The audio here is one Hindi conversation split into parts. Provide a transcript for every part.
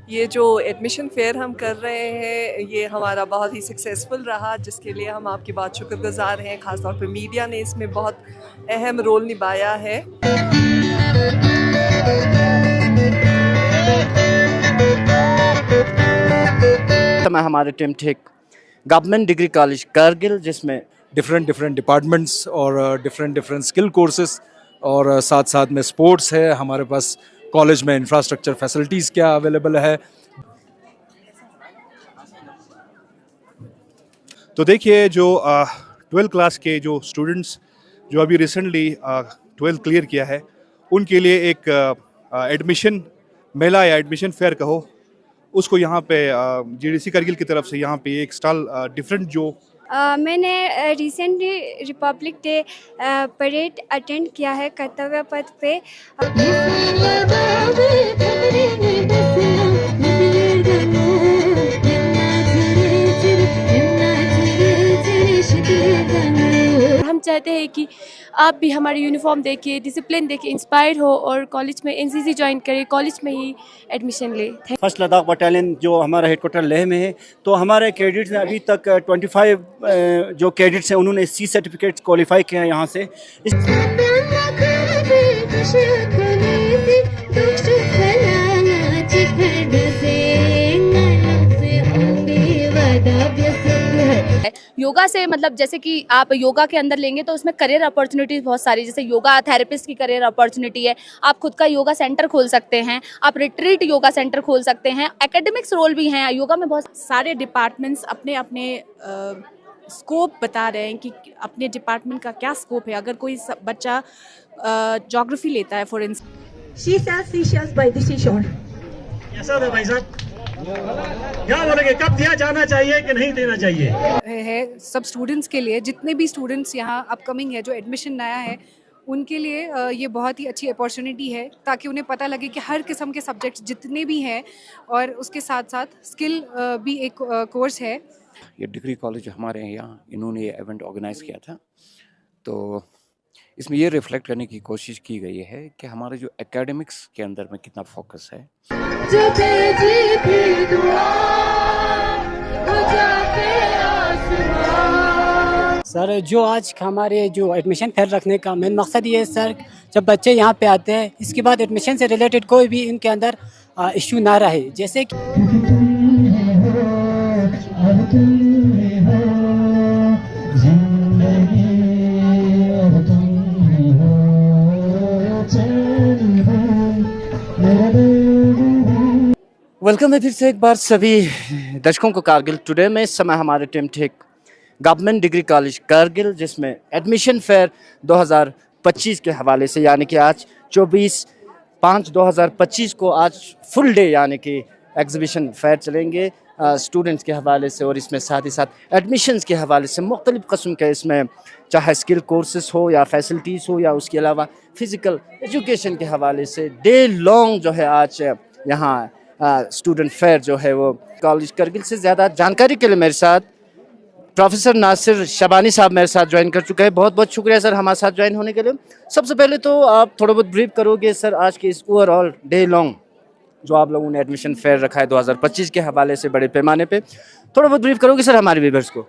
ये जो एडमिशन फेयर हम कर रहे हैं ये हमारा बहुत ही सक्सेसफुल रहा, जिसके लिए हम आपकी बहुत शुक्रगुजार हैं। ख़ासतौर पर मीडिया ने इसमें बहुत अहम रोल निभाया है। मैं हमारे टीम ठीक गवर्नमेंट डिग्री कॉलेज कारगिल, जिसमें डिफरेंट डिपार्टमेंट्स और डिफरेंट स्किल कोर्सेस और साथ साथ में स्पोर्ट्स है। हमारे पास कॉलेज में इंफ्रास्ट्रक्चर फैसिलिटीज़ क्या अवेलेबल है। तो देखिए, जो 12th क्लास के जो स्टूडेंट्स जो अभी रिसेंटली 12th क्लियर किया है, उनके लिए एक एडमिशन मेला या एडमिशन फेयर कहो, उसको यहाँ पे जीडीसी कारगिल की तरफ से यहाँ पे एक स्टॉल डिफरेंट जो मैंने recently Republic day parade attend किया है कर्तव्य पथ पे। हम चाहते हैं कि आप भी हमारी यूनिफॉर्म देखे, डिसिप्लिन देखे, इंस्पायर हो और कॉलेज में एनसीसी ज्वाइन करें, कॉलेज में ही एडमिशन ले। फर्स्ट लद्दाख बटालियन जो हमारा हेडक्वार्टर लेह में है, तो हमारे कैडेट्स ने अभी तक 25 जो कैडेट्स हैं उन्होंने सी सर्टिफिकेट्स क्वालिफाई किए हैं यहाँ से। योगा से मतलब जैसे कि आप योगा के अंदर लेंगे तो उसमें करियर अपॉर्चुनिटीज बहुत सारी, जैसे योगा थेरेपिस्ट की करियर अपॉर्चुनिटी है, आप खुद का योगा सेंटर खोल सकते हैं, आप रिट्रीट योगा सेंटर खोल सकते हैं, एकेडमिक्स रोल भी हैं योगा में। बहुत सारे डिपार्टमेंट्स अपने अपने स्कोप बता रहे हैं कि अपने डिपार्टमेंट का क्या स्कोप है। अगर कोई बच्चा ज्योग्राफी लेता है फॉर इंस्टेंस, कैसा था भाई साहब, क्या बोलेंगे, कब दिया जाना चाहिए कि नहीं देना चाहिए है सब स्टूडेंट्स के लिए। जितने भी स्टूडेंट्स यहाँ अपकमिंग है, जो एडमिशन नया है, उनके लिए ये बहुत ही अच्छी अपॉर्चुनिटी है, ताकि उन्हें पता लगे कि हर किस्म के सब्जेक्ट्स जितने भी हैं और उसके साथ साथ स्किल भी एक कोर्स है। ये डिग्री कॉलेज हमारे यहाँ इन्होंने ये इवेंट ऑर्गेनाइज किया था, तो इसमें ये रिफ्लेक्ट करने की कोशिश की गई है कि हमारे जो एकेडमिक्स के अंदर में कितना फोकस है। सर, जो आज हमारे जो एडमिशन फेयर रखने का मेन मकसद ये है सर, जब बच्चे यहाँ पे आते हैं इसके बाद एडमिशन से रिलेटेड कोई भी इनके अंदर इश्यू ना रहे, जैसे कि वेलकम है फिर से एक बार सभी दर्शकों को कारगिल टुडे में। इस समय हमारे टीम ठीक गवर्नमेंट डिग्री कॉलेज कारगिल, जिसमें एडमिशन फेयर 2025 के हवाले से, यानी कि आज 24/5/2025 को आज फुल डे यानी कि एग्जीबिशन फेयर चलेंगे स्टूडेंट्स के हवाले से, और इसमें साथ ही साथ एडमिशन्स के हवाले से मुख्तलिफ़ किस्म के, इसमें चाहे स्किल कोर्सेस हो या फैसिलिटीज़ हो या उसके अलावा फ़िज़िकल एजुकेशन के हवाले से डे लॉन्ग जो है आज यहाँ स्टूडेंट फेयर जो है वो कॉलेज कारगिल से। ज़्यादा जानकारी के लिए मेरे साथ प्रोफेसर नासिर शबानी साहब मेरे साथ ज्वाइन कर चुके हैं। बहुत बहुत शुक्रिया सर हमारे साथ ज्वाइन होने के लिए। सबसे पहले तो आप थोड़ा बहुत ब्रीफ करोगे सर आज के इस ओवरऑल डे लॉन्ग जो आप लोगों ने एडमिशन फेयर रखा है 2025 के हवाले से बड़े पैमाने पे, थोड़ा बहुत ब्रीफ करोगे सर हमारे व्यूअर्स को?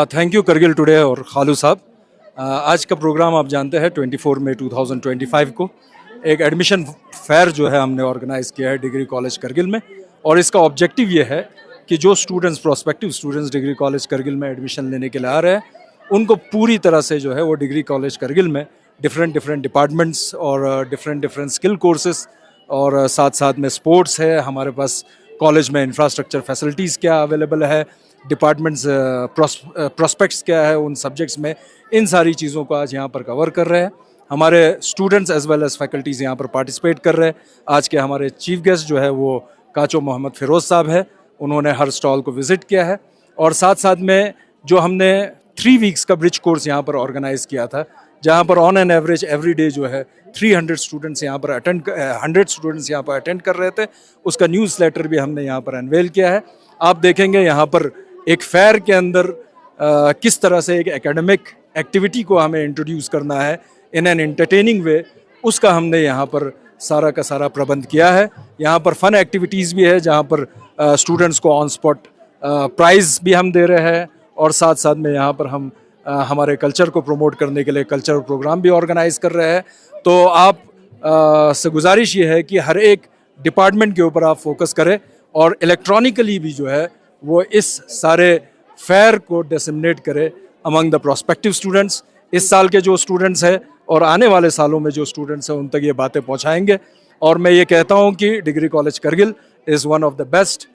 थैंक यू कारगिल टुडे और खालू साहब। आज का प्रोग्राम आप जानते हैं 24 मई 2025 को एक एडमिशन फेयर जो है हमने ऑर्गेनाइज़ किया है डिग्री कॉलेज कारगिल में, और इसका ऑब्जेक्टिव ये है कि जो students prospective students degree college Kargil में एडमिशन लेने के लिए आ रहे हैं, उनको पूरी तरह से जो है वो डिग्री कॉलेज कारगिल में डिफरेंट डिपार्टमेंट्स और डिफरेंट स्किल कोर्सेस और साथ साथ में स्पोर्ट्स है। हमारे पास कॉलेज में इंफ्रास्ट्रक्चर फैसिलिटीज़ क्या अवेलेबल है, डिपार्टमेंट्स प्रोस्पेक्ट्स क्या है उन सब्जेक्ट्स में, इन सारी चीज़ों को आज यहाँ पर कवर कर रहे हैं। हमारे students as well as faculties यहाँ पर पार्टिसिपेट कर रहे हैं। आज के हमारे चीफ गेस्ट जो है वो काचो मोहम्मद फिरोज़ साहब है, उन्होंने हर स्टॉल को विज़िट किया है, और साथ साथ में जो हमने 3 वीक्स का ब्रिज कोर्स यहाँ पर ऑर्गेनाइज़ किया था, जहाँ पर on an average every day जो है 100 स्टूडेंट्स यहाँ पर अटेंड कर रहे थे। उसका न्यूज़ लेटर भी हमने यहाँ पर अनवेल किया है। आप देखेंगे यहाँ पर एक फेयर के अंदर किस तरह से एक एकेडमिक एक्टिविटी को हमें इंट्रोड्यूस करना है इन एन एंटरटेनिंग वे, उसका हमने यहाँ पर सारा का सारा प्रबंध किया है। यहाँ पर फन एक्टिविटीज़ भी है जहाँ पर स्टूडेंट्स को ऑन स्पॉट प्राइज़ भी हम दे रहे हैं, और साथ साथ में यहाँ पर हम हमारे कल्चर को प्रमोट करने के लिए कल्चरल प्रोग्राम भी ऑर्गेनाइज कर रहे हैं। तो आप से गुजारिश ये है कि हर एक डिपार्टमेंट के ऊपर आप फोकस करें, और इलेक्ट्रॉनिकली भी जो है वो इस सारे फेयर को डिसेमिनेट करें अमंग द प्रोस्पेक्टिव स्टूडेंट्स। इस साल के जो स्टूडेंट्स हैं और आने वाले सालों में जो स्टूडेंट्स हैं उन तक ये बातें पहुंचाएंगे। और मैं ये कहता हूं कि degree college Kargil is one of the best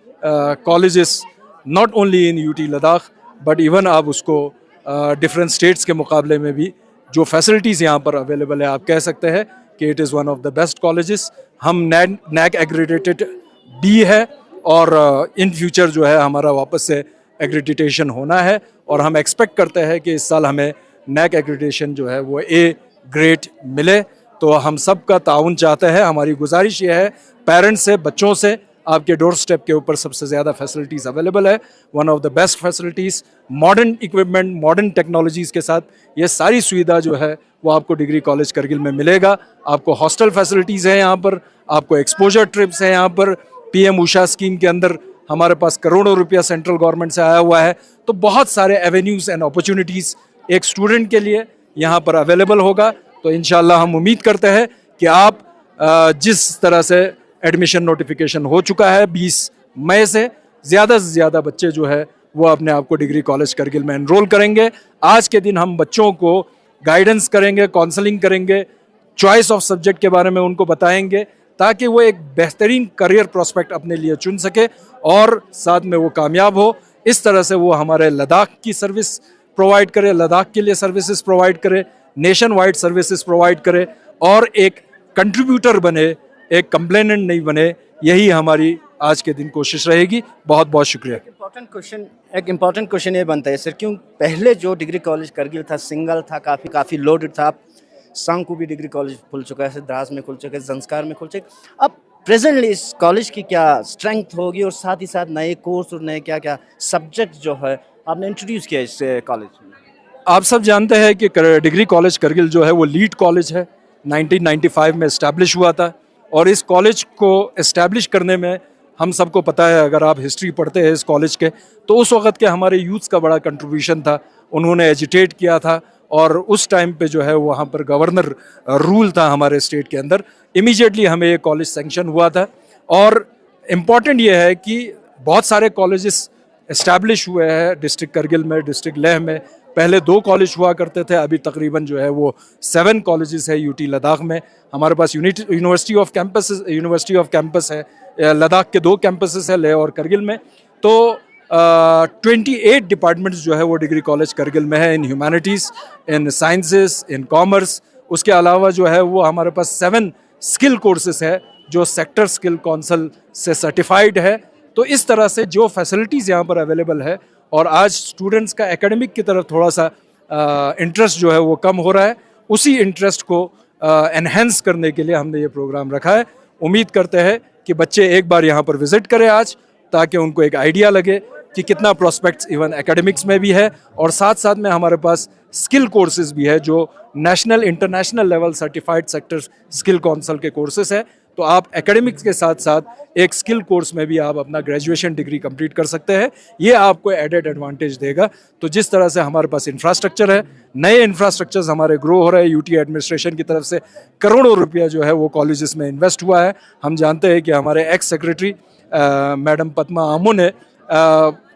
colleges not only in UT Ladakh but even आप उसको डिफरेंट स्टेट्स के मुकाबले में भी जो फैसिलिटीज़ यहाँ पर अवेलेबल है, आप कह सकते हैं कि it is one of the best colleges. हम नैक एग्रेडेटेड बी है, और इन फ्यूचर जो है हमारा वापस से एग्रेडिटेशन होना है, और हम एक्सपेक्ट करते हैं कि इस साल हमें नैक एग्रेडिटेशन जो है वो ए ग्रेड मिले। तो हम सब का ताउन चाहते हैं। हमारी गुजारिश ये है पेरेंट्स से, बच्चों से, आपके डोर स्टेप के ऊपर सबसे ज़्यादा फैसिलिटीज़ अवेलेबल है, one of the best facilities, modern equipment, modern technologies के साथ ये सारी सुविधा जो है वो आपको डिग्री कॉलेज करगिल में मिलेगा। आपको हॉस्टल फैसिलिटीज़ हैं यहाँ पर, आपको एक्सपोजर ट्रिप्स हैं यहाँ पर, पीएम उषा स्कीम के अंदर हमारे पास करोड़ों रुपया सेंट्रल गवर्नमेंट से आया हुआ है। तो बहुत सारे एवेन्यूज़ एंड अपॉर्चुनिटीज़ एक स्टूडेंट के लिए यहाँ पर अवेलेबल होगा। तो इंशाल्लाह हम उम्मीद करते हैं कि आप जिस तरह से एडमिशन नोटिफिकेशन हो चुका है 20 मई से ज़्यादा बच्चे जो है वो अपने आप को डिग्री कॉलेज करगिल में एनरोल करेंगे। आज के दिन हम बच्चों को गाइडेंस करेंगे, काउंसलिंग करेंगे, चॉइस ऑफ सब्जेक्ट के बारे में उनको बताएंगे, ताकि वो एक बेहतरीन करियर प्रोस्पेक्ट अपने लिए चुन सके और साथ में वो कामयाब हो। इस तरह से वो हमारे लद्दाख की सर्विस प्रोवाइड करे, लद्दाख के लिए सर्विसेज प्रोवाइड करे, नेशन वाइड सर्विसेज प्रोवाइड करे, और एक कंट्रीब्यूटर बने, एक कंप्लेनेंट नहीं बने। यही हमारी आज के दिन कोशिश रहेगी। बहुत बहुत शुक्रिया। एक इम्पॉर्टेंट क्वेश्चन ये बनता है सर, क्यों पहले जो डिग्री कॉलेज करगिल था सिंगल था, काफ़ी लोडेड था। सांगू भी डिग्री कॉलेज खुल चुका है, द्रास में खुल चुका है, संस्कार में खुल चुका है। अब प्रेजेंटली इस कॉलेज की क्या स्ट्रेंथ होगी, और साथ ही साथ नए कोर्स और नए क्या क्या सब्जेक्ट जो है आपने इंट्रोड्यूस किया इस कॉलेज में? आप सब जानते हैं कि डिग्री कॉलेज करगिल जो है वो लीड कॉलेज है, 1995 में इस्टेब्लिश हुआ था। और इस कॉलेज को इस्टेब्लिश करने में हम सबको पता है, अगर आप हिस्ट्री पढ़ते हैं इस कॉलेज के, तो उस वक्त के हमारे यूथ्स का बड़ा कंट्रीब्यूशन था। उन्होंने एजिटेट किया था, और उस टाइम पे जो है वहाँ पर गवर्नर रूल था हमारे स्टेट के अंदर। इमीडिएटली हमें ये कॉलेज सैंक्शन हुआ था। और इम्पॉर्टेंट ये है कि बहुत सारे कॉलेजेस इस्टेब्लिश हुए हैं डिस्ट्रिक्ट करगिल में, डिस्ट्रिक्ट लेह में। पहले 2 कॉलेज हुआ करते थे, अभी तकरीबन जो है वो 7 कॉलेजेस है यूटी लद्दाख में। हमारे पास यूनिवर्सिटी ऑफ कैंपस है, लद्दाख के 2 कैंपसेस है, लेह और करगिल में। तो 28 डिपार्टमेंट्स जो है वो डिग्री कॉलेज करगिल में है, in humanities, in sciences, in commerce. उसके अलावा जो है वो हमारे पास 7 स्किल कोर्सेस है जो सेक्टर स्किल काउंसिल से सर्टिफाइड है। तो इस तरह से जो फैसिलिटीज़ यहाँ पर अवेलेबल है, और आज स्टूडेंट्स का एकेडमिक की तरफ थोड़ा सा इंटरेस्ट जो है वो कम हो रहा है, उसी इंटरेस्ट को एनहेंस करने के लिए हमने ये प्रोग्राम रखा है। उम्मीद करते हैं कि बच्चे एक बार यहाँ पर विज़िट करें आज, ताकि उनको एक आइडिया लगे कि कितना प्रोस्पेक्ट्स इवन एकेडमिक्स में भी है, और साथ साथ में हमारे पास स्किल कोर्सेज भी है जो national international level certified sector skill council के कोर्सेज है। तो आप एकेडमिक्स के साथ साथ एक स्किल कोर्स में भी आप अपना ग्रेजुएशन डिग्री कंप्लीट कर सकते हैं। ये आपको एडेड एडवांटेज देगा। तो जिस तरह से हमारे पास इंफ्रास्ट्रक्चर है, नए इंफ्रास्ट्रक्चर्स हमारे ग्रो हो रहे हैं, यूटी एडमिनिस्ट्रेशन की तरफ से करोड़ों रुपया जो है वो कॉलेजेस में इन्वेस्ट हुआ है। हम जानते हैं कि हमारे एक्स सेक्रेटरी मैडम पद्मा आमो ने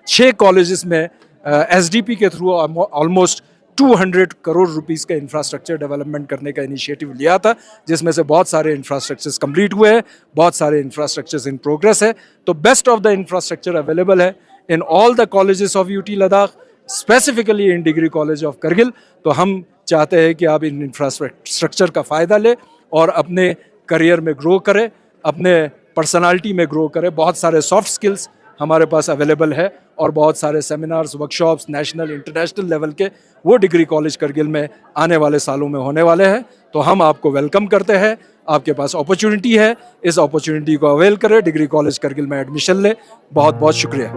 6 कॉलेजेस में एसडीपी के थ्रू ऑलमोस्ट 200 करोड़ रुपीस का इंफ्रास्ट्रक्चर डेवलपमेंट करने का इनिशिएटिव लिया था, जिसमें से बहुत सारे इंफ्रास्ट्रक्चर्स कंप्लीट हुए हैं, बहुत सारे इंफ्रास्ट्रक्चर्स इन प्रोग्रेस है। तो best of the infrastructure available है in all the colleges of UT Ladakh, specifically in degree college of Kargil. तो हम चाहते हैं कि आप इन इंफ्रास्ट्रक्चर का फ़ायदा लें और अपने करियर में ग्रो करें, अपने पर्सनालिटी में ग्रो करें। बहुत सारे सॉफ्ट स्किल्स हमारे पास अवेलेबल है, और बहुत सारे seminars, workshops, national international level के वो डिग्री कॉलेज करगिल में आने वाले सालों में होने वाले हैं। तो हम आपको वेलकम करते हैं। आपके पास अपॉर्चुनिटी है, इस अपॉर्चुनिटी को अवेल करें, डिग्री कॉलेज करगिल में एडमिशन लें। बहुत बहुत शुक्रिया।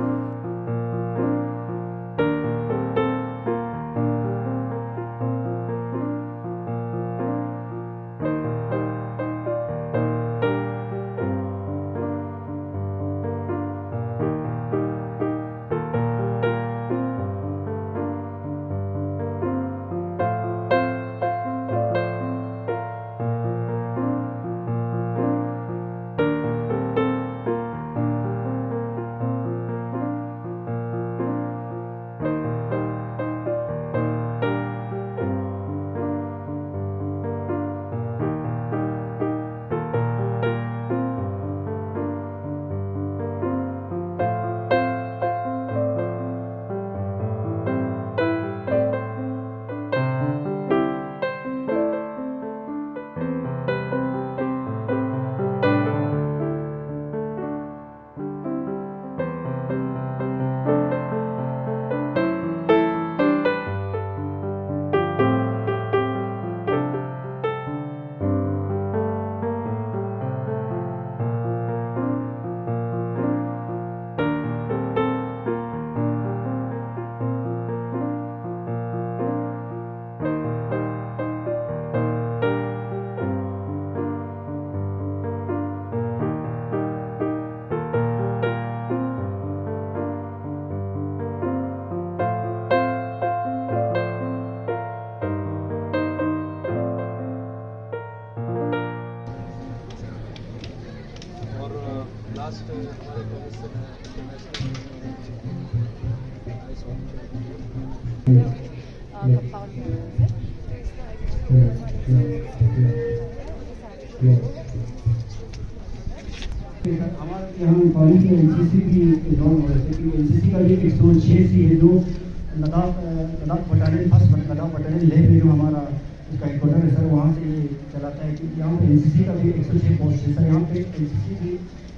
हमारे यहाँ कॉलेज में एनसीसी की इन्वॉल्व हो रहे थे कि एनसीसी का भी 106 सी है जो Ladakh battalion first Ladakh battalion Leh में जो हमारा उसका हेडक्वार्टर है सर, वहाँ से ये चलाता है कि यहाँ पे एनसीसी का भी 106 पोस्ट है सर। यहाँ पे एनसीसी की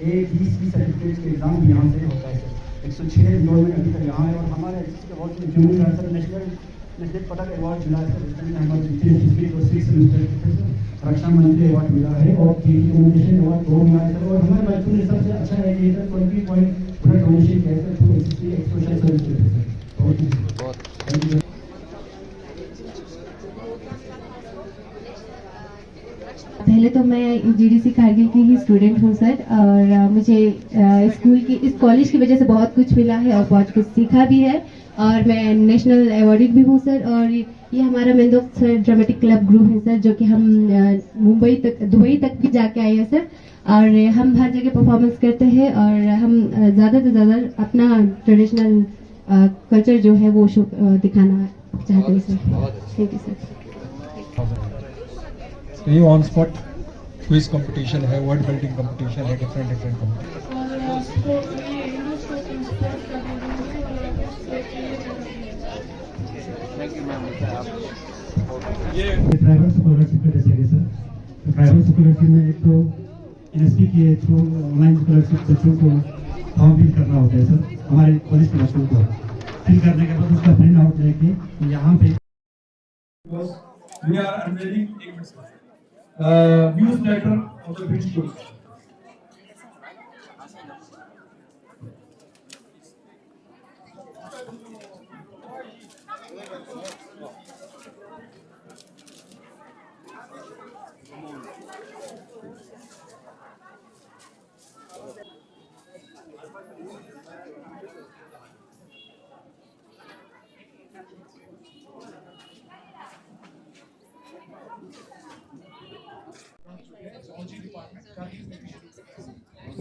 A-B-C सर्टिफिकेट के एग्ज़ाम भी यहाँ से होता है सर। 106 इनरोलमेंट अभी तक यहाँ है और हमारे एनसीसी के बहुत जूनियर है सर। नेशनल पदक अवार्ड मिला है सर। इसमें हमारे जितने एनसीसी और 6 सेमेस्टर के सर रक्षा मंत्री अवार्ड मिला है और कम्युनिकेशन अवार्ड 2 मिला है सर। और हमारे बच्चों ने सबसे अच्छा है कि सर 20 पॉइंट पूरा डोनेशन किया sir to NCC exposure service sir. बहुत थैंक यू। पहले तो मैं जीडीसी कारगिल की ही स्टूडेंट हूँ सर, और मुझे स्कूल की इस कॉलेज की वजह से बहुत कुछ मिला है और बहुत कुछ सीखा भी है, और मैं नेशनल अवार्डेड भी हूँ सर। और ये हमारा मेंदोक सर ड्रामेटिक क्लब ग्रुप है सर, जो कि हम दुबई तक भी जाके आए हैं सर, और हम हर जगह परफॉर्मेंस करते हैं और हम ज़्यादा से ज़्यादा अपना ट्रेडिशनल कल्चर जो है वो शो दिखाना चाहते हैं सर। Thank you sir. ये ऑन स्पॉट क्विज कंपटीशन है, वर्ड बिल्डिंग कंपटीशन है, डिफरेंट ट्राइबल स्कॉलरशिप के जैसे सर, ट्राइबल स्कॉलरशिप में एक तो एनएसपी के थ्रू ऑनलाइन स्कॉलरशिप बच्चों को फॉर्म फिल करना होता है सर। हमारे कॉलेज के बच्चों को फिल करने के बाद उसका प्रिंट आउट लेके यहाँ पे we are unveiling newsletter of the British School.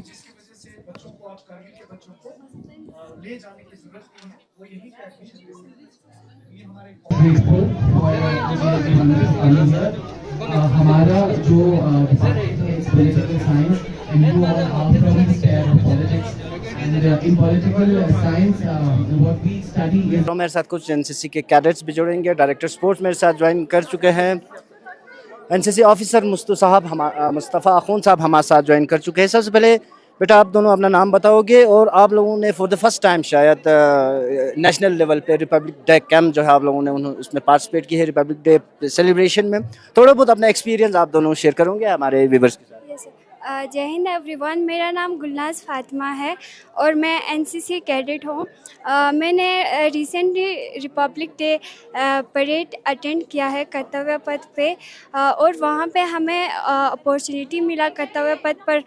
जिसकी वजह से बच्चों को आप कारगिल के बच्चों को ले जाने की जरूरत नहीं है, वो यही पे एडमिशन ले सकते हैं। ये हमारे हमारा जो political science and in political science what we study. तो मेरे साथ कुछ एनसीसी के कैडेट्स भी जुड़ेंगे। डायरेक्टर स्पोर्ट्स मेरे साथ ज्वाइन कर चुके हैं। एनसीसी ऑफिसर मुस्तफ़ा अखून साहब हमारे साथ ज्वाइन कर चुके हैं। सबसे पहले बेटा आप दोनों अपना नाम बताओगे, और आप लोगों ने फॉर द फर्स्ट टाइम शायद नेशनल लेवल पे रिपब्लिक डे कैंप जो है आप लोगों ने उसमें पार्टिसिपेट की है, रिपब्लिक डे सेलिब्रेशन में। थोड़ा बहुत अपना एक्सपीरियंस आप दोनों शेयर करोगे हमारे व्यूअर्स के साथ? जय हिंद एवरीवन, मेरा नाम गुलनाज फातिमा है और मैं एनसीसी कैडेट हूँ। मैंने recently Republic day parade attend किया है कर्तव्य पथ पे, और वहाँ पे हमें अपॉर्चुनिटी मिला कर्तव्य पथ पर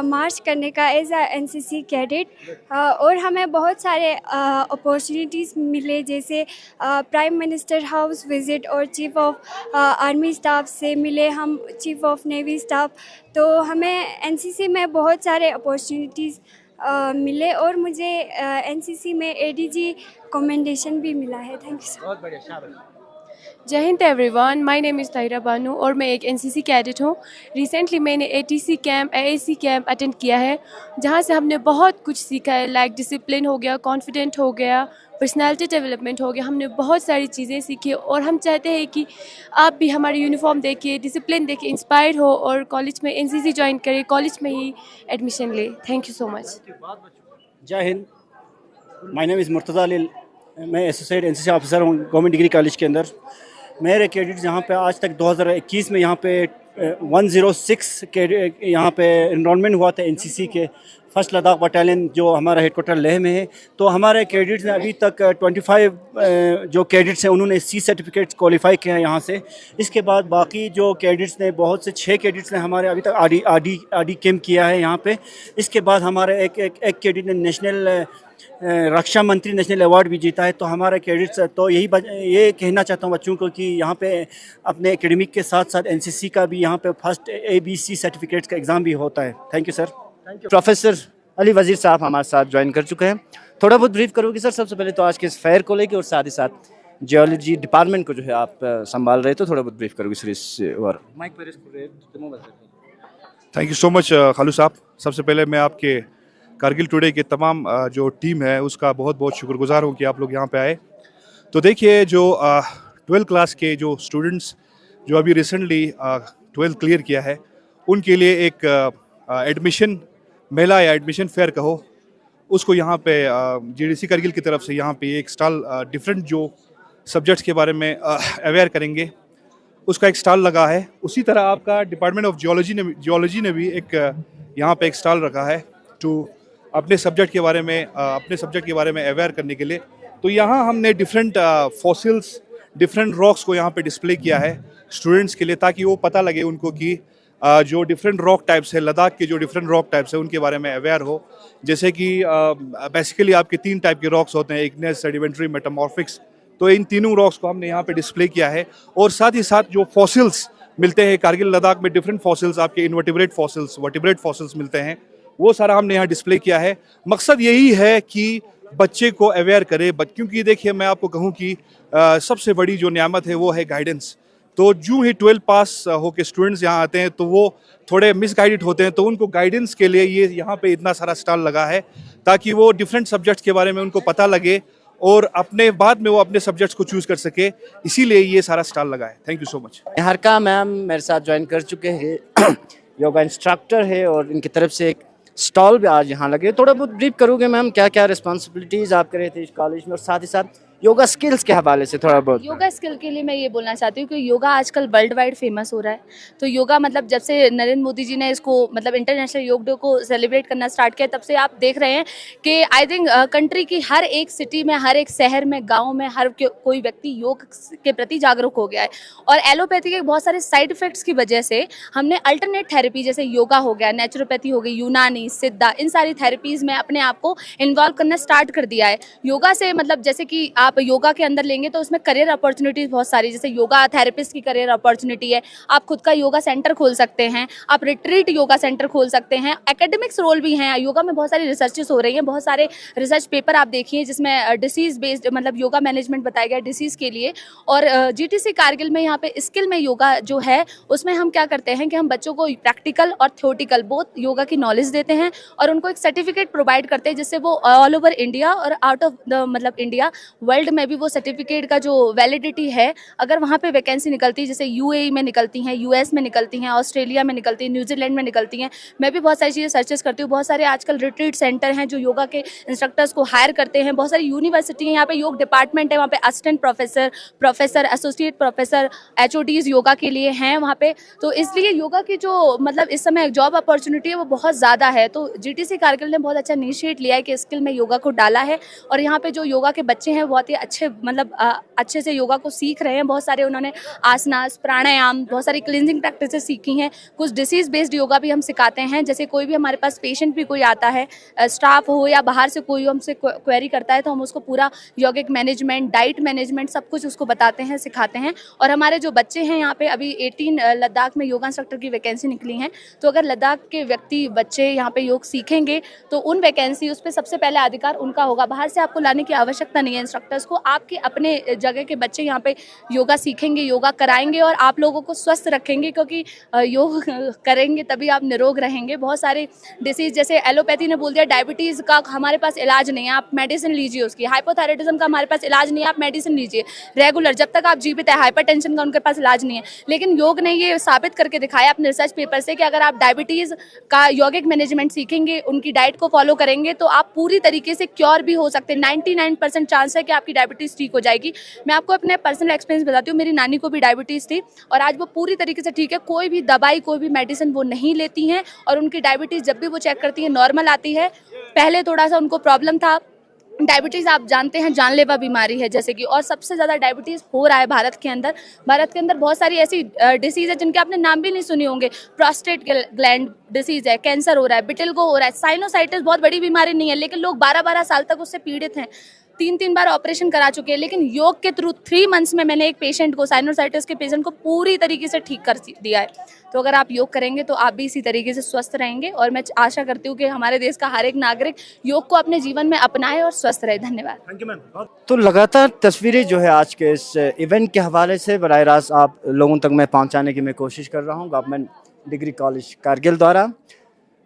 मार्च करने का एज अ एनसीसी कैडेट, और हमें बहुत सारे अपॉर्चुनिटीज़ मिले, जैसे प्राइम मिनिस्टर हाउस विज़िट और चीफ ऑफ आर्मी स्टाफ से मिले हम, चीफ ऑफ नेवी स्टाफ। तो हमें एनसीसी में बहुत सारे अपॉर्चुनिटीज़ मिले, और मुझे एनसीसी में एडीजी कमेंडेशन भी मिला है। Thank you sir. बहुत बढ़िया, शाबाश। Jai Hind everyone, my name is Tahira Banu और मैं एक एनसीसी कैडेट हूँ। रिसेंटली मैंने ATC camp, AAC camp attend किया है, जहाँ से हमने बहुत कुछ सीखा है, लाइक डिसिप्लिन हो गया, कॉन्फिडेंट हो गया, पर्सनालिटी डेवलपमेंट हो गया। हमने बहुत सारी चीज़ें सीखी और हम चाहते हैं कि आप भी हमारी यूनिफॉर्म देखे, डिसिप्लिन देखे इंस्पायर हो और कॉलेज में एनसीसी ज्वाइन करें, कॉलेज में ही एडमिशन ले। Thank you so much. जय हिंद, my name is Murtaza Ali, मैं एसोसिएट एनसीसी ऑफिसर हूँ गवर्नमेंट डिग्री कॉलेज के अंदर। मेरे कैडेट्स यहाँ पे आज तक 2021 में यहाँ पे 106 के यहाँ पे इनरोलमेंट हुआ था एनसीसी के फर्स्ट लद्दाख बटालियन जो हमारा हेडक्वार्टर लेह में है। तो हमारे कैडेट्स ने अभी तक 25 जो कैडेट्स हैं उन्होंने सी सर्टिफिकेट्स क्वालिफाई किए हैं यहाँ से। इसके बाद बाकी जो कैडेट्स ने बहुत से 6 कैडेट्स ने हमारे अभी तक आरडी कैंप किया है यहाँ पे। इसके बाद हमारे एक कैडेट ने नेशनल रक्षा मंत्री नेशनल अवार्ड भी जीता है। तो हमारे कैडेट्स, तो ये कहना चाहता हूँ बच्चों को कि यहाँ पे अपने एकेडमिक के साथ साथ एनसीसी का भी यहाँ पे फर्स्ट ABC सर्टिफिकेट्स का एग्ज़ाम भी होता है। Thank you sir. Thank you professor. Ali वजीर साहब हमारे साथ ज्वाइन कर चुके हैं। थोड़ा बहुत ब्रीफ करोगे सर सबसे पहले तो आज के इस फेयर को लेके, और साथ ही साथ जियोलॉजी डिपार्टमेंट को जो है आप संभाल रहे, तो थोड़ा बहुत ब्रीफ करोगे सर इस और माइक पर थैंक यू सो मच खालू साहब। सबसे पहले मैं आपके कारगिल टुडे के तमाम जो टीम है उसका बहुत बहुत शुक्रगुजार हूँ कि आप लोग यहाँ पे आए। तो देखिए, जो 12th क्लास के जो स्टूडेंट्स जो अभी रिसेंटली 12th क्लियर किया है, उनके लिए एक एडमिशन मेला या एडमिशन फेयर कहो, उसको यहाँ पे जीडीसी कारगिल की तरफ से यहाँ पे एक स्टॉल डिफरेंट जो सब्जेक्ट्स के बारे में अवेयर करेंगे, उसका एक स्टॉल लगा है। उसी तरह आपका डिपार्टमेंट ऑफ जियोलॉजी ने भी एक यहाँ पे एक स्टॉल रखा है टू अपने सब्जेक्ट के बारे में अवेयर करने के लिए। तो यहाँ हमने डिफरेंट फॉसिल्स, डिफरेंट रॉक्स को यहाँ पे डिस्प्ले किया है स्टूडेंट्स के लिए, ताकि वो पता लगे उनको कि जो डिफरेंट रॉक टाइप्स है, लद्दाख के जो डिफरेंट रॉक टाइप्स है उनके बारे में अवेयर हो। जैसे कि बेसिकली आपके 3 टाइप के रॉक्स होते हैं, इग्नेस, सेडिमेंट्री, मेटामॉर्फिक्स। तो इन तीनों रॉक्स को हमने यहाँ पे डिस्प्ले किया है। और साथ ही साथ जो फॉसिल्स मिलते हैं कारगिल लद्दाख में, डिफरेंट फॉसिल्स, आपके इनवर्टिब्रेट फॉसिल्स, वर्टिब्रेट फॉसिल्स मिलते हैं, वो सारा हमने यहाँ डिस्प्ले किया है। मकसद यही है कि बच्चे को अवेयर करे, क्योंकि देखिए मैं आपको कहूँ कि सबसे बड़ी जो नियामत है वो है गाइडेंस। तो जो ही 12 पास होके स्टूडेंट्स यहाँ आते हैं तो वो थोड़े मिसगाइडेड होते हैं, तो उनको गाइडेंस के लिए ये यहाँ पे इतना सारा स्टॉल लगा है, ताकि वो डिफरेंट सब्जेक्ट्स के बारे में उनको पता लगे और अपने बाद में वो अपने सब्जेक्ट्स को चूज़ कर सके, इसीलिए ये सारा स्टॉल लगा है। Thank you so much. हरका मैम मेरे साथ ज्वाइन कर चुके हैं, योगा इंस्ट्रक्टर है, और इनकी तरफ से एक स्टॉल भी आज यहाँ लगे। थोड़ा बहुत ब्रीफ करोगे मैम, क्या क्या रिस्पॉन्सिबिलिटीज़ आप कर रहे थे इस कॉलेज में, और साथ ही साथ योगा स्किल्स के हवाले से थोड़ा बहुत। योगा स्किल के लिए मैं ये बोलना चाहती हूँ कि योगा आजकल वर्ल्ड वाइड फेमस हो रहा है। तो योगा मतलब जब से नरेंद्र मोदी जी ने इसको मतलब इंटरनेशनल योग डे को सेलिब्रेट करना स्टार्ट किया, तब से आप देख रहे हैं कि आई थिंक कंट्री की हर एक सिटी में, हर एक शहर में, गाँव में हर कोई व्यक्ति योग के प्रति जागरूक हो गया है। और एलोपैथी के बहुत सारे साइड इफेक्ट्स की वजह से हमने अल्टरनेट थेरेपी जैसे योगा हो गया, नेचुरोपैथी हो गई, यूनानी, सिद्धा, इन सारी थेरेपीज़ में अपने आप को इन्वॉल्व करना स्टार्ट कर दिया है। योगा से मतलब जैसे कि आप योगा के अंदर लेंगे तो उसमें करियर अपॉर्चुनिटीज़ बहुत सारी, जैसे योगा थेरेपिस्ट की करियर अपॉर्चुनिटी है, आप खुद का योगा सेंटर खोल सकते हैं, आप रिट्रीट योगा सेंटर खोल सकते हैं, एकेडमिक्स रोल भी हैं। योगा में बहुत सारी रिसर्चेस हो रही हैं, बहुत सारे रिसर्च पेपर आप देखिए जिसमें डिसीज़ बेस्ड मतलब योगा मैनेजमेंट बताया गया डिसीज़ के लिए। और जीटीसी कारगिल में यहाँ पे स्किल में योगा जो है उसमें हम क्या करते हैं कि हम बच्चों को प्रैक्टिकल और थ्योरेटिकल बोथ योगा की नॉलेज देते हैं और उनको एक सर्टिफिकेट प्रोवाइड करते हैं, जिससे वो ऑल ओवर इंडिया और आउट ऑफ द मतलब इंडिया वर्ल्ड में भी वो सर्टिफिकेट का जो वैलिडिटी है, अगर वहाँ पे वैकेंसी निकलती है, जैसे यूएई में निकलती हैं, यूएस में निकलती हैं, ऑस्ट्रेलिया में निकलती हैं, न्यूजीलैंड में निकलती हैं। मैं भी बहुत सारी चीज़ें सर्चेस करती हूँ। बहुत सारे आजकल रिट्रीट सेंटर हैं जो योगा के इंस्ट्रक्टर्स को हायर करते हैं। बहुत सारी यूनिवर्सिटी हैं, यहाँ पे योग डिपार्टमेंट है, वहाँ पे assistant professor, associate professor, HODs yoga के लिए हैं वहाँ पे। तो इसलिए योगा की जो मतलब इस समय जॉब अपॉर्चुनिटी है वो बहुत ज़्यादा है। तो जीटीसी कारगिल ने बहुत अच्छा इनिशिएट लिया है कि स्किल में योगा को डाला है, और यहाँ पे जो योगा के बच्चे हैं बहुत ही अच्छे मतलब अच्छे से योगा को सीख रहे हैं। बहुत सारे उन्होंने आसनास, प्राणायाम, बहुत सारी क्लिनजिंग प्रैक्टिसेस सीखी हैं। कुछ डिसीज़ बेस्ड योगा भी हम सिखाते हैं, जैसे कोई भी हमारे पास पेशेंट भी कोई आता है, स्टाफ हो या बाहर से कोई हमसे क्वेरी करता है, तो हम उसको पूरा योगिक मैनेजमेंट, डाइट मैनेजमेंट सब कुछ उसको बताते हैं, सिखाते हैं। और हमारे जो बच्चे हैं यहाँ पे अभी 18 लद्दाख में योगा इंस्ट्रक्टर की वैकेंसी निकली हैं। तो अगर लद्दाख के व्यक्ति बच्चे यहाँ पे योग सीखेंगे तो उन वैकेंसी उस पर सबसे पहले अधिकार उनका होगा। बाहर से आपको लाने की आवश्यकता नहीं है इंस्ट्रक्टर्स को, आपके अपने जगह के बच्चे यहाँ पे योगा सीखेंगे, योगा कराएंगे और आप लोगों को स्वस्थ रखेंगे, क्योंकि योग करेंगे तभी आप निरोग रहेंगे। बहुत सारे डिसीज जैसे एलोपैथी ने बोल दिया डायबिटीज़ का हमारे पास इलाज नहीं है, आप मेडिसिन लीजिए उसकी। हाइपोथायराइडिज्म का हमारे पास इलाज नहीं है, आप मेडिसिन लीजिए रेगुलर जब तक आप जीवित है। हाइपरटेंशन का उनके पास इलाज नहीं है, लेकिन योग ने ये साबित करके दिखाया अपने रिसर्च पेपर से कि अगर आप डायबिटीज़ का योगिक मैनेजमेंट सीखेंगे, उनकी डाइट को फॉलो करेंगे, तो आप पूरी तरीके से क्योर भी हो सकते हैं। 99% चांस है कि आपकी डायबिटीज़ ठीक हो जाएगी। मैं आपको अपने पर्सनल एक्सपीरियंस बताती हूँ, मेरी नानी को भी डायबिटीज़ थी और आज वो पूरी तरीके से ठीक है। कोई भी दवाई, कोई भी मेडिसिन वो नहीं लेती हैं और उनकी डायबिटीज़ जब भी वो चेक करती है नॉर्मल आती है। पहले थोड़ा सा उनको प्रॉब्लम था। डायबिटीज़ आप जानते हैं जानलेवा बीमारी है जैसे कि, और सबसे ज़्यादा डायबिटीज़ हो रहा है भारत के अंदर। भारत के अंदर बहुत सारी ऐसी डिसीज़ है जिनके आपने नाम भी नहीं सुने होंगे। प्रोस्टेट ग्लैंड डिसीज़ है, कैंसर हो रहा है, बिटिल्गो हो रहा है, साइनोसाइटिस बहुत बड़ी बीमारी नहीं है, लेकिन लोग 12-12 साल तक उससे पीड़ित हैं। 3 बार ऑपरेशन करा चुके हैं, लेकिन योग के थ्रू 3 मंथ्स में मैंने एक पेशेंट को, साइनोसाइटिस के पेशेंट को पूरी तरीके से ठीक कर दिया है। तो अगर आप योग करेंगे तो आप भी इसी तरीके से स्वस्थ रहेंगे, और मैं आशा करती हूँ कि हमारे देश का हर एक नागरिक योग को अपने जीवन में अपनाए और स्वस्थ रहे। धन्यवाद। Thank you ma'am. तो लगातार तस्वीरें जो है आज के इस इवेंट के हवाले से बराह रास्त आप लोगों तक मैं पहुंचाने की मैं कोशिश कर रहा हूं गवर्नमेंट डिग्री कॉलेज कारगिल द्वारा।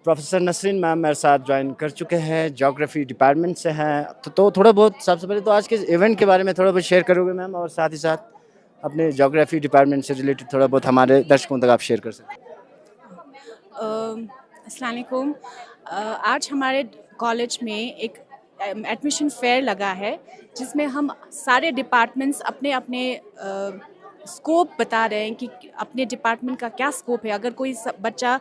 प्रोफेसर नसरीन मैम मेरे साथ ज्वाइन कर चुके हैं, ज्योग्राफी डिपार्टमेंट से हैं। तो थोड़ा बहुत सबसे पहले तो आज के इवेंट के बारे में थोड़ा बहुत शेयर करोगे मैम, और साथ ही साथ अपने ज्योग्राफी डिपार्टमेंट से रिलेटेड थोड़ा बहुत हमारे दर्शकों तक आप शेयर कर सकते हैं। अस्सलाम वालेकुम। आज हमारे कॉलेज में एक एडमिशन फेयर लगा है, जिसमें हम सारे डिपार्टमेंट्स अपने अपने स्कोप बता रहे हैं कि अपने डिपार्टमेंट का क्या स्कोप है। अगर कोई बच्चा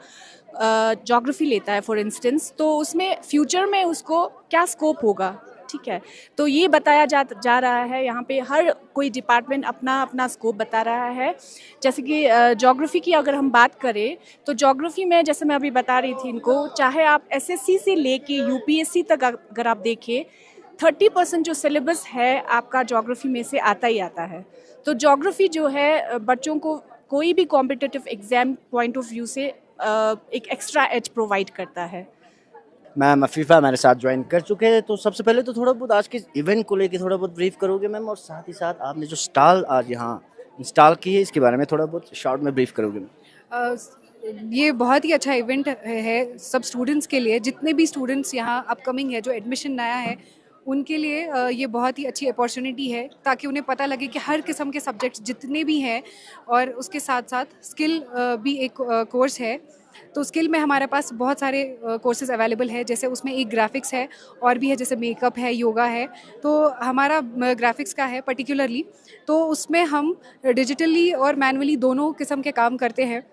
ज्योग्राफी लेता है फॉर इंस्टेंस, तो उसमें फ्यूचर में उसको क्या स्कोप होगा, ठीक है। तो ये बताया जा रहा है यहाँ पे। हर कोई डिपार्टमेंट अपना अपना स्कोप बता रहा है। जैसे कि ज्योग्राफी की अगर हम बात करें, तो ज्योग्राफी में जैसे मैं अभी बता रही थी इनको, चाहे आप एसएससी से लेके यूपीएससी तक अगर आप देखें, 30% जो सिलेबस है आपका ज्योग्राफी में से आता ही आता है। तो ज्योग्राफी जो है बच्चों को कोई भी competitive exam point of view से एक एक्स्ट्रा एज प्रोवाइड करता है। मैम अफीफ़ा हमारे साथ ज्वाइन कर चुके हैं। तो सबसे पहले तो थोड़ा बहुत आज के इवेंट को लेके थोड़ा बहुत ब्रीफ करोगे मैम, और साथ ही साथ आपने जो स्टॉल आज यहाँ इंस्टॉल की है इसके बारे में थोड़ा बहुत शॉर्ट में ब्रीफ करोगे मैम। ये बहुत ही अच्छा इवेंट है सब स्टूडेंट्स के लिए। जितने भी स्टूडेंट्स यहाँ अपकमिंग है, जो एडमिशन नया है, उनके लिए ये बहुत ही अच्छी अपॉर्चुनिटी है, ताकि उन्हें पता लगे कि हर किस्म के सब्जेक्ट्स जितने भी हैं, और उसके साथ साथ स्किल भी एक कोर्स है। तो स्किल में हमारे पास बहुत सारे कोर्सेज अवेलेबल है। जैसे उसमें एक ग्राफिक्स है, और भी है जैसे मेकअप है, योगा है। तो हमारा ग्राफिक्स का है पर्टिकुलरली, तो उसमें हम डिजिटली और मैनुअली दोनों किस्म के काम करते हैं।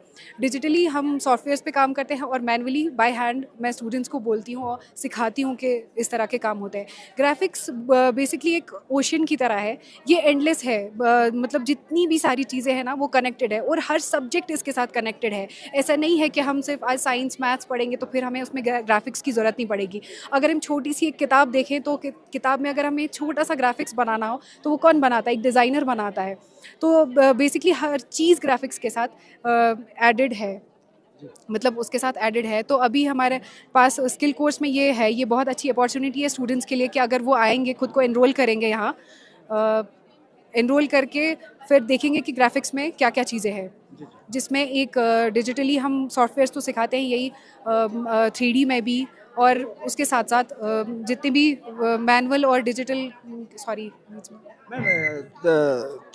डिजिटली हम सॉफ्टवेयर्स पे काम करते हैं, और मैनुअली बाय हैंड मैं स्टूडेंट्स को बोलती हूँ और सिखाती हूँ कि इस तरह के काम होते हैं। ग्राफिक्स बेसिकली एक ओशन की तरह है, ये एंडलेस है। मतलब जितनी भी सारी चीज़ें हैं ना, वो कनेक्टेड है, और हर सब्जेक्ट इसके साथ कनेक्टेड है। ऐसा नहीं है कि हम सिर्फ आज साइंस मैथ्स पढ़ेंगे तो फिर हमें उसमें ग्राफिक्स की ज़रूरत नहीं पड़ेगी। अगर हम छोटी सी एक किताब देखें, तो किताब में अगर हमें एक छोटा सा ग्राफिक्स बनाना हो, तो वो कौन बनाता है? एक डिज़ाइनर बनाता है। तो बेसिकली हर चीज़ ग्राफिक्स के साथ एडेड है, मतलब उसके साथ एडेड है। तो अभी हमारे पास स्किल कोर्स में ये है, ये बहुत अच्छी अपॉर्चुनिटी है स्टूडेंट्स के लिए कि अगर वो आएंगे, खुद को एनरोल करेंगे यहाँ, एनरोल करके फिर देखेंगे कि ग्राफिक्स में क्या क्या चीज़ें हैं, जिसमें एक डिजिटली हम सॉफ्टवेयर्स तो सिखाते हैं यही, 3D में भी, और उसके साथ साथ जितने भी मैनुअल और डिजिटल, सॉरी मैम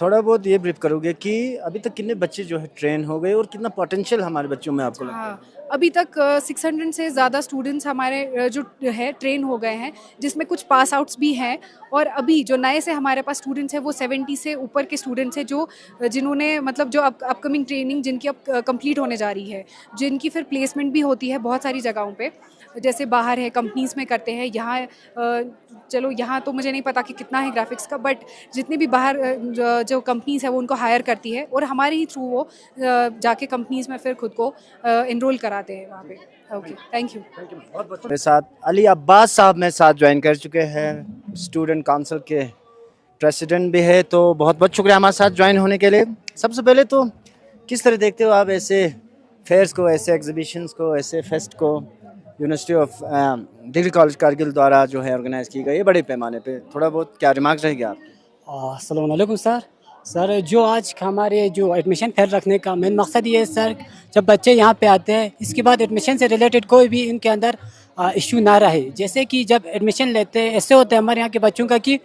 थोड़ा बहुत ये ब्रीफ करोगे कि अभी तक कितने बच्चे जो है ट्रेन हो गए, और कितना पोटेंशियल हमारे बच्चों में आपको लगता है? हाँ, अभी तक 600 से ज़्यादा स्टूडेंट्स हमारे जो है ट्रेन हो गए हैं, जिसमें कुछ पास आउट्स भी हैं। और अभी जो नए से हमारे पास स्टूडेंट्स हैं, वो 70 से ऊपर के स्टूडेंट्स हैं, जिन्होंने मतलब जो अपकमिंग ट्रेनिंग जिनकी अब कंप्लीट होने जा रही है, जिनकी फिर प्लेसमेंट भी होती है बहुत सारी जगहों पे, जैसे बाहर है, कंपनीज़ में करते हैं। यहाँ चलो यहाँ तो मुझे नहीं पता कि कितना है ग्राफिक्स का, बट जितने भी बाहर जो कंपनीज़ है वो उनको हायर करती है, और हमारे ही थ्रू वो जाके कंपनीज़ में फिर खुद को एनरोल कराते हैं वहाँ पे। Okay, thank you. मेरे साथ अली अब्बास साहब मेरे साथ ज्वाइन कर चुके हैं, स्टूडेंट काउंसिल के प्रेसिडेंट भी है। तो बहुत बहुत शुक्रिया हमारे साथ ज्वाइन होने के लिए। सबसे पहले तो किस तरह देखते हो आप ऐसे फेयर्स को, ऐसे एग्जीबिशंस को, ऐसे फेस्ट को university of degree college Kargil द्वारा जो है ऑर्गेनाइज़ की गई है बड़े पैमाने पे? थोड़ा बहुत क्या रिमार्क्स रहेगा आप? अस्सलाम वालेकुम सर, जो आज हमारे जो एडमिशन फेयर रखने का मेन मकसद ये है सर, जब बच्चे यहाँ पे आते हैं, इसके बाद एडमिशन से रिलेटेड कोई भी इनके अंदर इशू ना रहे। जैसे कि जब एडमिशन लेते हैं, ऐसे होते हैं हमारे यहाँ के बच्चों का कि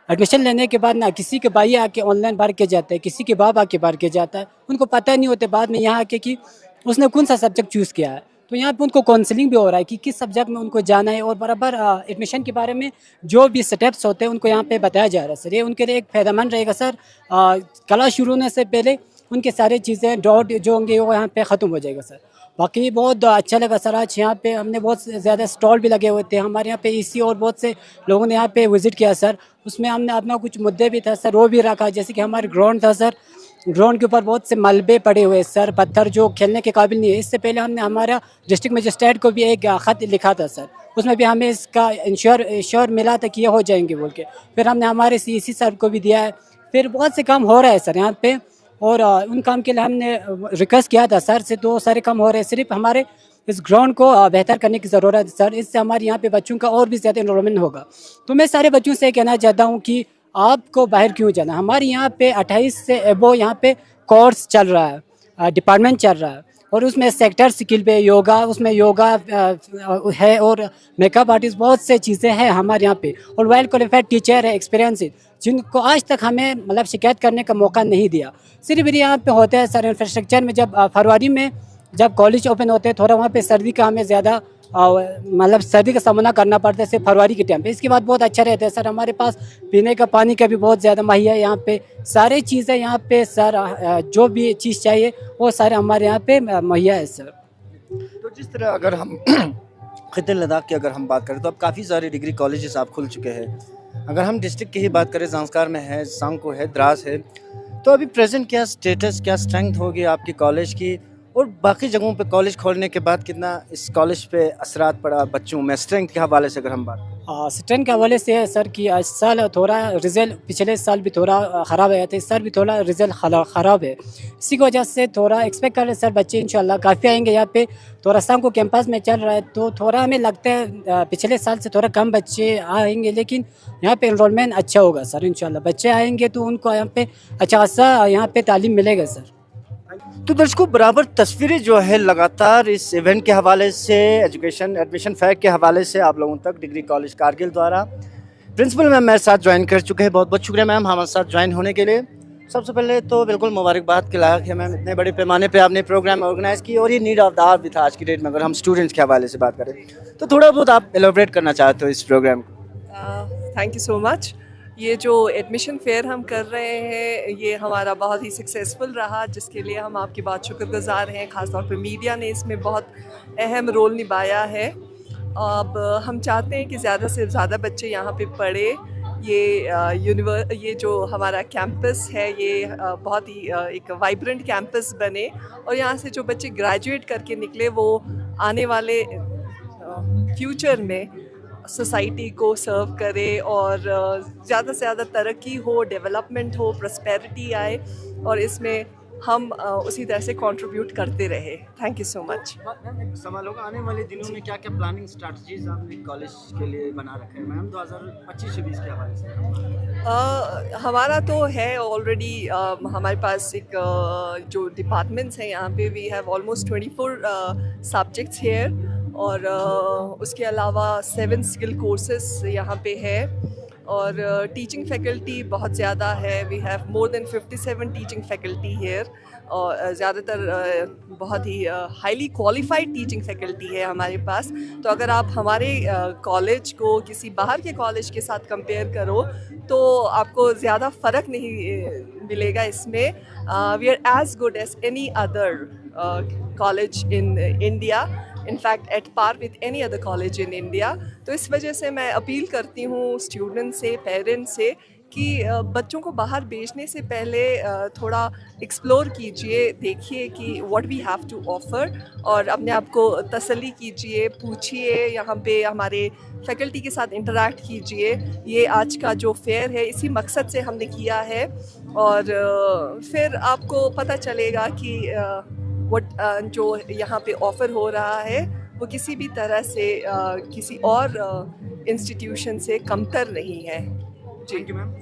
एडमिशन लेने के बाद ना किसी के भाई आके ऑनलाइन भर के जाते हैं, किसी के बाप आके भर के जाता है, उनको पता नहीं होते बाद में यहाँ आके कि उसने कौन सा सब्जेक्ट चूज़ किया है। तो यहाँ पे उनको काउंसलिंग भी हो रहा है कि किस सब्जेक्ट में उनको जाना है, और बराबर एडमिशन के बारे में जो भी स्टेप्स होते हैं उनको यहाँ पे बताया जा रहा है सर। ये उनके लिए एक फ़ायदेमंद रहेगा सर। क्लास शुरू होने से पहले उनके सारे चीज़ें डाउट जो होंगे वो यहाँ पे ख़त्म हो जाएगा सर। बाकी बहुत अच्छा लगा सर। आज यहाँ पे हमने बहुत ज़्यादा स्टॉल भी लगे हुए थे हमारे यहाँ पे इसी, और बहुत से लोगों ने यहाँ पे विज़िट किया सर। उसमें हमने अपना कुछ मुद्दे भी था सर, वो भी रखा। जैसे कि हमारे ग्राउंड था सर, ग्राउंड के ऊपर बहुत से मलबे पड़े हुए हैं सर, पत्थर जो खेलने के काबिल नहीं है। इससे पहले हमने हमारा डिस्ट्रिक्ट मजिस्ट्रेट को भी एक ख़त लिखा था सर, उसमें भी हमें इसका इंश्योर मिला था कि ये हो जाएंगे बोल के। फिर हमने हमारे CEC सर को भी दिया है। फिर बहुत से काम हो रहा है सर यहाँ पे, और उन काम के लिए हमने रिक्वेस्ट किया था सर से, तो सारे काम हो रहे हैं। सिर्फ हमारे इस ग्राउंड को बेहतर करने की ज़रूरत है सर, इससे हमारे यहाँ पे बच्चों का और भी ज़्यादा इन्रोलमेंट होगा। तो मैं सारे बच्चों से कहना चाहता हूँ कि आपको बाहर क्यों जाना, हमारे यहाँ पे 28 से एबो यहाँ पे कोर्स चल रहा है, डिपार्टमेंट चल रहा है, और उसमें सेक्टर स्किल पे योगा, उसमें योगा है, और मेकअप आर्टिस्ट, बहुत से चीज़ें हैं हमारे यहाँ पे, और वेल क्वालिफाइड टीचर है, एक्सपीरियंस, जिनको आज तक हमें मतलब शिकायत करने का मौका नहीं दिया। सिर्फ यहाँ पे होता है सर इंफ्रास्ट्रक्चर में, जब फरवरी में जब कॉलेज ओपन होते हैं थोड़ा वहाँ पे सर्दी का हमें ज़्यादा मतलब सर्दी का सामना करना पड़ता है सिर्फ फरवरी के टाइम पे। इसके बाद बहुत अच्छा रहता है सर, हमारे पास पीने का पानी का भी बहुत ज़्यादा मुहैया है यहाँ पे, सारी चीज़ें यहाँ पे सर, जो भी चीज़ चाहिए वो सारे हमारे यहाँ पे मुहैया है सर। तो जिस तरह अगर हम खिते लद्दाख की अगर हम बात करें तो अब काफ़ी सारे डिग्री कॉलेजेस आप खुल चुके हैं। अगर हम डिस्ट्रिक्ट की ही बात करें, ज़ांस्कार में है, सांको है, द्रास है, तो अभी प्रेजेंट क्या स्टेटस, क्या स्ट्रेंथ होगी आपकी कॉलेज की, और बाकी जगहों पे कॉलेज खोलने के बाद कितना इस कॉलेज पे असरात पड़ा बच्चों में, स्ट्रेंथ के हवाले से अगर हम बात करें? स्ट्रेंथ के हवाले से है सर कि इस साल थोड़ा रिज़ल्ट पिछले साल भी थोड़ा ख़राब आया था, इस साल भी थोड़ा रिज़ल्ट ख़राब है। इसी की वजह से थोड़ा एक्सपेक्ट कर रहे हैं सर बच्चे इंशाल्लाह काफ़ी आएंगे यहाँ पे। थोड़ा सांको कैंपस में चल रहा है तो थोड़ा हमें लगता है पिछले साल से थोड़ा कम बच्चे आएंगे, लेकिन यहाँ पे इनरोलमेंट अच्छा होगा सर इंशाल्लाह। बच्चे आएंगे तो उनको यहाँ पे अच्छा खासा यहाँ पे तालीम मिलेगा सर। तो दर्शकों, बराबर तस्वीरें जो है लगातार इस इवेंट के हवाले से, एजुकेशन एडमिशन फेयर के हवाले से आप लोगों तक डिग्री कॉलेज कारगिल द्वारा प्रिंसिपल मैम मेरे साथ ज्वाइन कर चुके हैं। बहुत बहुत शुक्रिया मैम हमारे साथ ज्वाइन होने के लिए। सबसे पहले तो बिल्कुल मुबारकबाद के लायक है मैम, इतने बड़े पैमाने पे आपने प्रोग्राम ऑर्गेनाइज़ की, और ये नीड ऑफ द आवर भी था आज की डेट में। अगर हम स्टूडेंट्स के हवाले से बात करें तो थोड़ा बहुत आप एलोबरेट करना चाहते हो इस प्रोग्राम को? Thank you so much. ये जो एडमिशन फेयर हम कर रहे हैं ये हमारा बहुत ही सक्सेसफुल रहा, जिसके लिए हम आपकी बहुत शुक्रगुजार हैं। ख़ासतौर पर मीडिया ने इसमें बहुत अहम रोल निभाया है। अब हम चाहते हैं कि ज़्यादा से ज़्यादा बच्चे यहाँ पे पढ़े। ये जो हमारा कैंपस है ये बहुत ही एक वाइब्रेंट कैंपस बने, और यहाँ से जो बच्चे ग्रेजुएट करके निकले वो आने वाले फ्यूचर में सोसाइटी को सर्व करे, और ज़्यादा से ज़्यादा तरक्की हो, डेवलपमेंट हो, प्रॉस्पेरिटी आए, और इसमें हम उसी तरह से कंट्रीब्यूट करते रहे। Thank you so much. सवाल होगा, आने वाले दिनों में क्या क्या प्लानिंग स्ट्रैटेजीज आपने कॉलेज के लिए बना रखे हैं मैम 2025-26 के हवाले से? हमारा तो है ऑलरेडी, हमारे पास एक जो डिपार्टमेंट्स हैं यहाँ पे, we have almost 24 subjects here, और उसके अलावा 7 स्किल कोर्सेस यहाँ पे है, और टीचिंग फैकल्टी बहुत ज़्यादा है। We have more than 57 teaching faculty here, और ज़्यादातर बहुत ही हाईली क्वालिफाइड टीचिंग फैकल्टी है हमारे पास। तो अगर आप हमारे कॉलेज को किसी बाहर के कॉलेज के साथ कंपेयर करो तो आपको ज़्यादा फ़र्क नहीं मिलेगा इसमें। We are as good as any other college in India, in fact at par with any other college in India। तो इस वजह से मैं अपील करती हूँ स्टूडेंट से, पेरेंट्स से, कि बच्चों को बाहर भेजने से पहले थोड़ा एक्सप्लोर कीजिए, देखिए कि what we have to offer, और अपने आप को तसल्ली कीजिए, पूछिए, यहाँ पे हमारे फैकल्टी के साथ इंटरेक्ट कीजिए। ये आज का जो फेयर है इसी मकसद से हमने किया है, और फिर आपको पता चलेगा कि जो यहाँ पे ऑफ़र हो रहा है वो किसी भी तरह से किसी और इंस्टीट्यूशन से कमतर नहीं है। जी मैम।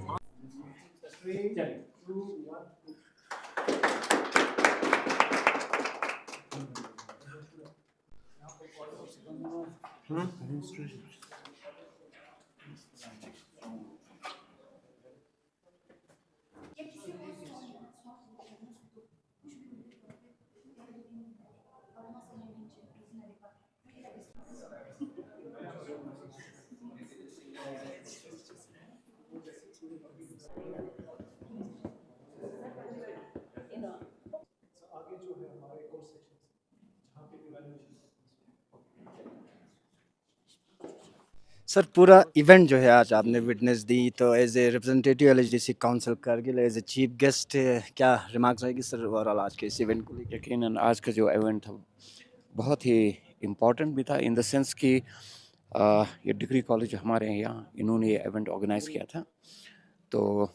सर पूरा इवेंट जो है आज आपने विटनेस दी, तो as a representative LHDC council Kargil, as a chief guest क्या रिमार्क्स रहेगी सर ओवरऑल आज के इस इवेंट को लेकर? यकीनन आज का जो इवेंट था बहुत ही इम्पोर्टेंट भी था इन द सेंस कि ये डिग्री कॉलेज हमारे यहाँ इन्होंने ये इवेंट ऑर्गेनाइज़ किया था, तो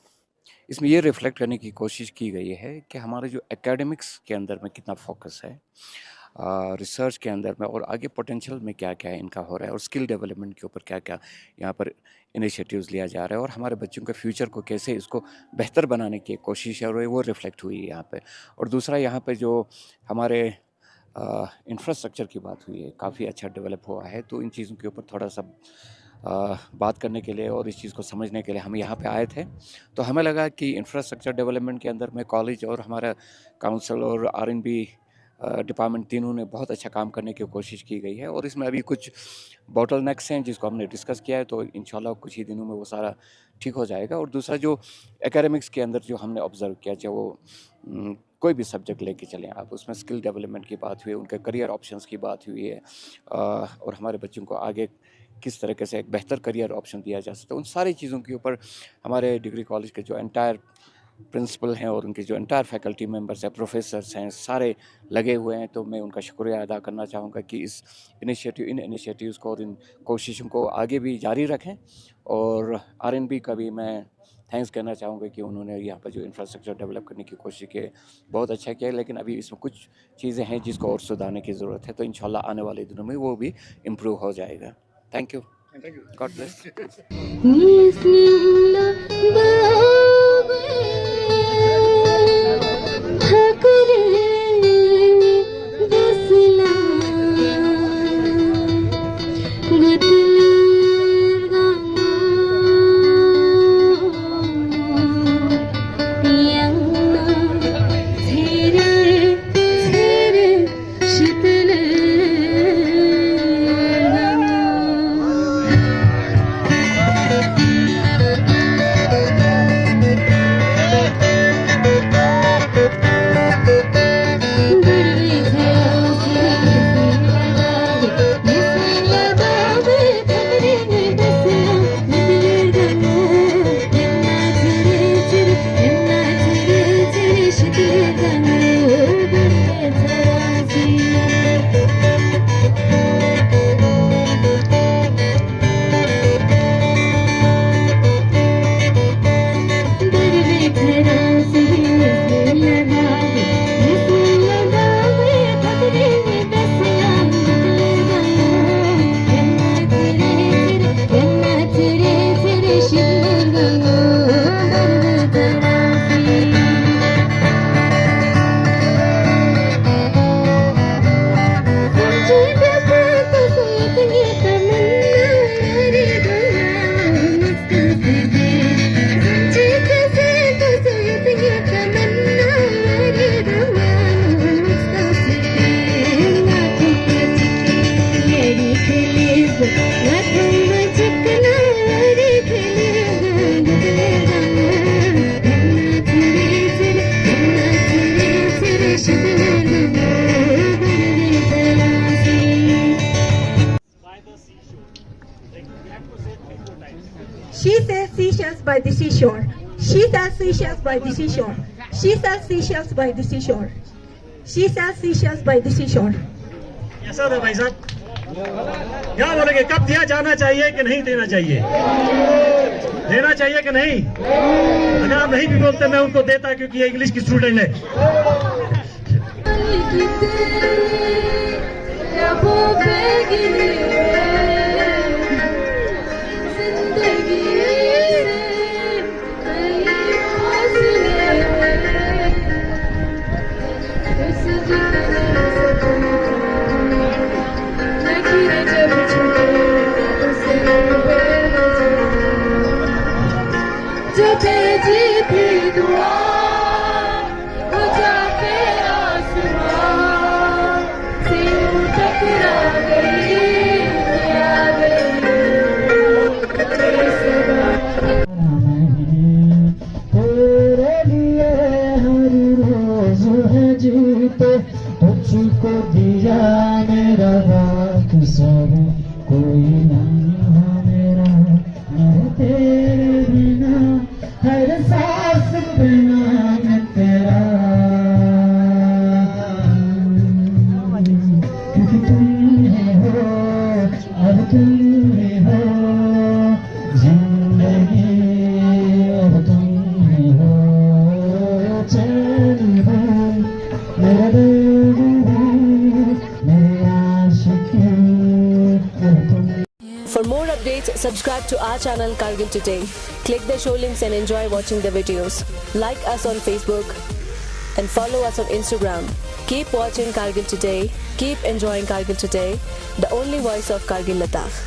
इसमें ये रिफ्लेक्ट करने की कोशिश की गई है कि हमारे जो एकेडमिक्स के अंदर में कितना फोकस है, रिसर्च के अंदर में और आगे पोटेंशियल में क्या क्या इनका हो रहा है, और स्किल डेवलपमेंट के ऊपर क्या क्या यहाँ पर इनिशिएटिव्स लिया जा रहा है, और हमारे बच्चों के फ्यूचर को कैसे इसको बेहतर बनाने की कोशिश है, और वो रिफ्लेक्ट हुई है यहाँ पे। और दूसरा यहाँ पे जो हमारे इंफ्रास्ट्रक्चर की बात हुई है, काफ़ी अच्छा डेवलप हुआ है, तो इन चीज़ों के ऊपर थोड़ा सा बात करने के लिए और इस चीज़ को समझने के लिए हम यहाँ पे आए थे। तो हमें लगा कि इंफ्रास्ट्रक्चर डेवलपमेंट के अंदर में कॉलेज और हमारा काउंसिल और R&B डिपार्टमेंट तीनों ने बहुत अच्छा काम करने की कोशिश की गई है, और इसमें अभी कुछ बॉटलनेक्स हैं जिसको हमने डिस्कस किया है, तो इंशाल्लाह कुछ ही दिनों में वो सारा ठीक हो जाएगा। और दूसरा जो एकेडमिक्स के अंदर जो हमने ऑब्जर्व किया, चाहे वो कोई भी सब्जेक्ट लेके चलें आप, उसमें स्किल डेवलपमेंट की बात हुई, उनके करियर ऑप्शंस की बात हुई है, और हमारे बच्चों को आगे किस तरीके से एक बेहतर करियर ऑप्शन दिया जा सकता है, उन सारी चीज़ों के ऊपर हमारे डिग्री कॉलेज के जो एंटायर प्रिंसिपल हैं और उनके जो एंटायर फैकल्टी मेंबर्स हैं, प्रोफेसर्स हैं, सारे लगे हुए हैं। तो मैं उनका शुक्रिया अदा करना चाहूँगा कि इस इन इनिशिएटिव्स को और इन कोशिशों को आगे भी जारी रखें। और R&B का भी मैं थैंक्स कहना चाहूँगा कि उन्होंने यहाँ पर जो इंफ्रास्ट्रक्चर डेवलप करने की कोशिश की, बहुत अच्छा किया है, लेकिन अभी इसमें कुछ चीज़ें हैं जिसको और सुधारने की ज़रूरत है, तो इंशाल्लाह आने वाले दिनों में वो भी इम्प्रूव हो जाएगा। Thank you, God bless. She sells seashells by the seashore. She sells seashells by the seashore. She sells seashells by the seashore. She sells seashells by the seashore. कैसा था भाई साहब? क्या बोलेंगे, कब दिया जाना चाहिए कि नहीं देना चाहिए? देना चाहिए कि नहीं? अगर आप नहीं भी बोलते मैं उनको देता, क्योंकि ये इंग्लिश की स्टूडेंट है। टकरा गई तेरे बिना हर सांस बिना मैं तेरा क्योंकि तुम ही हो अब तुम ही हो जिंदगी अब तुम ही हो चैन हो मेरा दिल मेरी आशिकी अब तुम। For more updates, subscribe to our channel Kargil Today. Click the show links and enjoy watching the videos. Like us on Facebook and follow us on Instagram. Keep watching Kargil Today. Keep enjoying Kargil Today, the only voice of Kargil Ladakh.